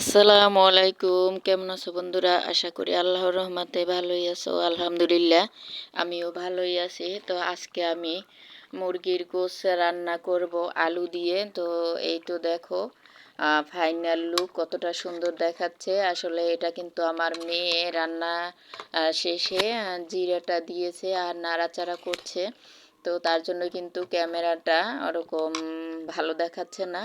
আসসালামু আলাইকুম, কেমন আছো বন্ধুরা? আশা করি আল্লাহর রহমতে ভালোই আছো। আলহামদুলিল্লাহ আমিও ভালোই আছি। তো আজকে আমি মুরগির গোশ রান্না করব আলু দিয়ে। তো এই তো দেখো ফাইনাল লুক কতটা সুন্দর দেখাচ্ছে। আসলে এটা কিন্তু আমার মেয়ে রান্না শেষে জিরাটা দিয়েছে আর নাড়াচাড়া করছে। তো তার জন্য কিন্তু ক্যামেরাটা ওরকম ভালো দেখাচ্ছে না।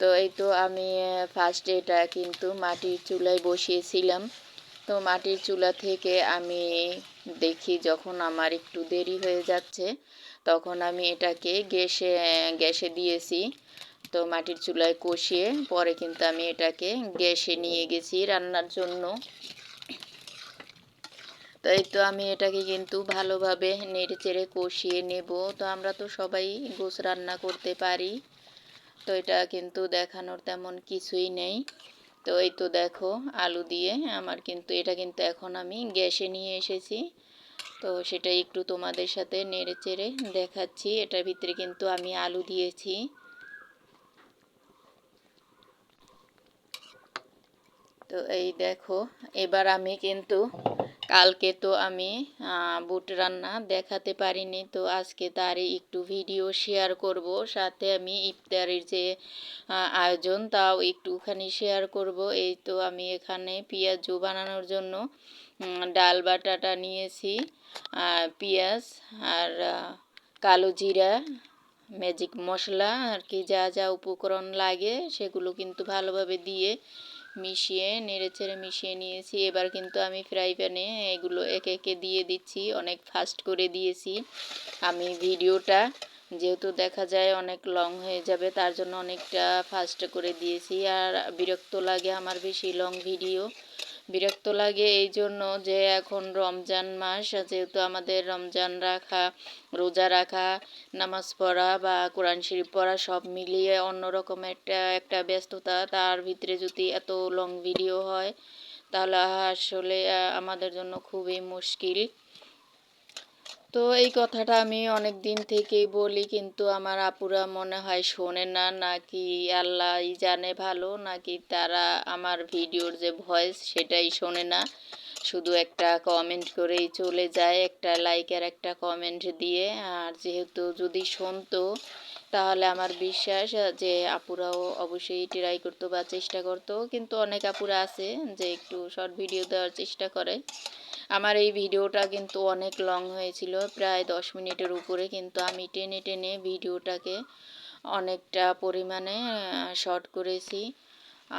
তো এই তো আমি ফার্স্টে এটা কিন্তু মাটির চুলায় বসিয়েছিলাম। তো মাটির চুলা থেকে আমি দেখি যখন আমার একটু দেরি হয়ে যাচ্ছে তখন আমি এটাকে গ্যাসে দিয়েছি। তো মাটির চুলায় কষিয়ে পরে কিন্তু আমি এটাকে গ্যাসে নিয়ে গেছি রান্নার জন্য। তো এই তো আমি এটাকে কিন্তু ভালোভাবে নেড়েচেড়ে কষিয়ে নেব। তো আমরা তো সবাই গোশ রান্না করতে পারি, তো এটা কিন্তু দেখানোর তেমন কিছুই নেই। তো এই তো দেখো আলু দিয়ে আমার কিন্তু এটা কিন্তু এখন আমি গ্যাসে নিয়ে এসেছি। তো সেটাই একটু তোমাদের সাথে নেড়ে চেড়ে দেখাচ্ছি। এটার ভিতরে কিন্তু আমি আলু দিয়েছি। তো এই দেখো এবার আমি কিন্তু কালকে তো আমি বুট রান্না দেখাতে পারিনি, তো আজকে তারই একটু ভিডিও শেয়ার করব। সাথে আমি ইফতারের যে আয়োজন তাও একটুখানি শেয়ার করব। এই তো আমি এখানে পেঁয়াজু বানানোর জন্য ডাল বাটাটা নিয়েছি, পেঁয়াজ আর কালো জিরা, ম্যাজিক মশলা আর কি যা যা উপকরণ লাগে সেগুলো কিন্তু ভালোভাবে দিয়ে মিশিয়ে নেড়েচেড়ে মিশিয়ে নিয়েছি। এবার কিন্তু আমি ফ্রাই প্যানে এগুলো একে একে দিয়ে দিচ্ছি। অনেক ফাস্ট করে দিয়েছি আমি ভিডিওটা, যেহেতু দেখা যায় অনেক লং হয়ে যাবে তার জন্য অনেকটা ফাস্ট করে দিয়েছি। আর বিরক্ত লাগে আমার বেশি লং ভিডিও, বিরক্ত লাগে এই জন্য যে এখন রমজান মাস, যেহেতু আমাদের রমজান রাখা, রোজা রাখা, নামাজ পড়া বা কোরআন শরীফ পড়া সব মিলিয়ে অন্যরকম একটা ব্যস্ততা। তার ভিতরে যদি এত লং ভিডিও হয় তাহলে আসলে আমাদের জন্য খুবই মুশকিল। তো এই কথাটা আমি অনেক দিন থেকেই বলি, কিন্তু আমার আপুরা মনে হয় শোনে না, নাকি আল্লাহই জানে ভালো, নাকি তারা আমার ভিডিওর যে ভয়েস সেটাই শোনে না, শুধু একটা কমেন্ট করেই চলে যায়, একটা লাইক আর একটা কমেন্ট দিয়ে। আর যেহেতু যদি শুনতো তাহলে আমার বিশ্বাস যে আপুরাও অবশ্যই ট্রাই করতো বা চেষ্টা করতো। কিন্তু অনেক আপুরা আছে যে একটু শর্ট ভিডিও দেওয়ার চেষ্টা করে। আমার এই ভিডিওটা কিন্তু অনেক লং হয়েছিল, প্রায় 10 মিনিটের উপরে, কিন্তু আমি টেনে টেনে ভিডিওটাকে অনেকটা পরিমাণে শর্ট করেছি।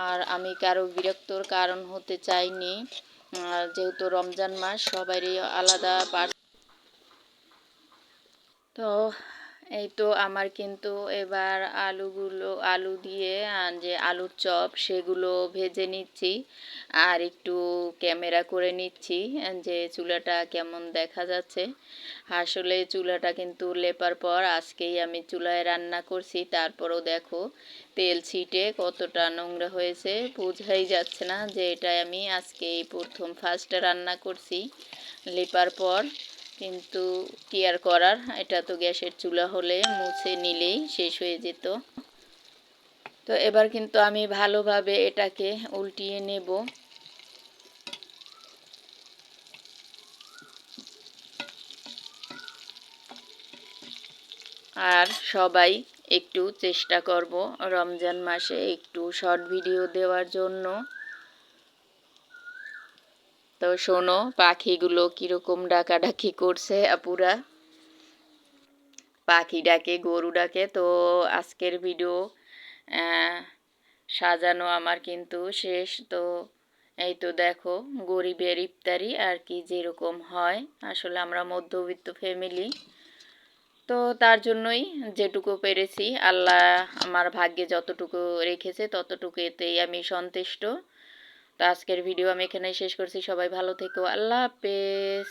আর আমি কারো বিরক্তর কারণ হতে চাইনি, যেহেতু রমজান মাস সবারই আলাদা তো এই তো আমার কিন্তু এবার আলু দিয়ে যে আলুর চপ সেগুলো ভেজে নিচ্ছি আর একটু ক্যামেরা করে নিচ্ছি যে চুলাটা কেমন দেখা যাচ্ছে। আসলে চুলাটা কিন্তু লেপার পর আজকেই আমি চুলায় রান্না করছি, তারপরও দেখো তেল ছিটে কতটা নোংরা হয়েছে, বোঝাই যাচ্ছে না যে এটা আমি আজকে এই প্রথম ফার্স্ট রান্না করছি লেপার পর। কিন্তু কি আর করার, এটা তো গ্যাসের চুলা হলে মুছে নিলেই শেষ হয়ে যেত। তো এবার কিন্তু আমি ভালোভাবে এটাকে উল্টিয়ে নেব। আর সবাই একটু চেষ্টা করব রমজান মাসে একটু শর্ট ভিডিও দেওয়ার জন্য। তো শোনো পাখিগুলো কীরকম ডাকাডাকি করছে আপুরা, পাখি ডাকে, গরু ডাকে। তো আজকের ভিডিও সাজানো আমার কিন্তু শেষ। তো এই তো দেখো গরিবের ইফতারি আর কি যেরকম হয়, আসলে আমরা মধ্যবিত্ত ফ্যামিলি, তো তার জন্যই যেটুকু পেরেছি আল্লাহ আমার ভাগ্যে যতটুকু রেখেছে ততটুকু এতেই আমি সন্তুষ্ট। তো আজকের ভিডিও আমি এখানেই শেষ করছি। সবাই ভালো থেকো, আল্লাহ হাফেজ।